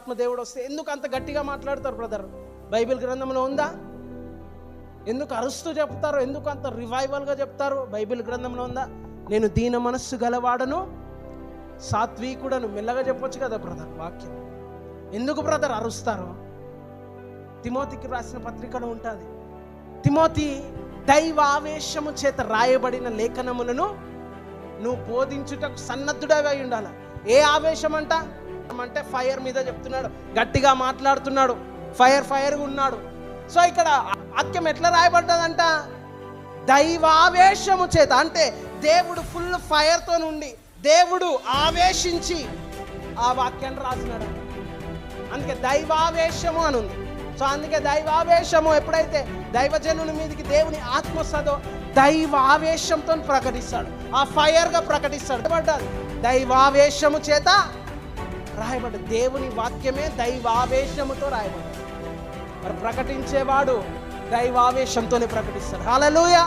పరిశుద్ధాత్మ దేవుడు వస్తే ఎందుకు అంత గట్టిగా మాట్లాడతారు బ్రదర్? బైబిల్ గ్రంథంలో ఉందా? ఎందుకు అరుస్తూ చెప్తారు? ఎందుకు అంత రివైవల్గా చెప్తారు? బైబిల్ గ్రంథంలో ఉందా? నేను దీన మనస్సు గలవాడను, సాత్వికుడను. మెల్లగా చెప్పొచ్చు కదా బ్రదర్ వాక్యం. ఎందుకు బ్రదర్ అరుస్తారు? తిమోతికి రాసిన పత్రికలో ఉంటుంది. తిమోతి, దైవావేశము చేత రాయబడిన లేఖనములను నువ్వు బోధించుటకు సన్నద్ధుడై ఉండాలి. ఏ ఆవేశం అంటే ఫైర్ మీద చెప్తున్నాడు, గట్టిగా మాట్లాడుతున్నాడు, ఫైర్గా ఉన్నాడు. సో ఇక్కడ వాక్యం ఎట్లా రాయబడ్డదంట? దైవావేశము చేత. అంటే దేవుడు ఫుల్ ఫైర్తో నుండి, దేవుడు ఆవేశించి ఆ వాక్యాన్ని రాసినాడు. అందుకే దైవావేశము అని ఉంది. సో అందుకే దైవావేశము ఎప్పుడైతే దైవజనుని మీదకి దేవుని ఆత్మ వస్తుందో దైవావేశంతో ప్రకటిస్తాడు, ఆ ఫైర్గా ప్రకటిస్తాడు. దైవావేశము చేత రాయబడ్డ దేవుని వాక్యమే దైవావేశముతో రాయబడ్డాడు. మరి ప్రకటించేవాడు దైవావేశంతోనే ప్రకటిస్తాడు. హల్లెలూయా.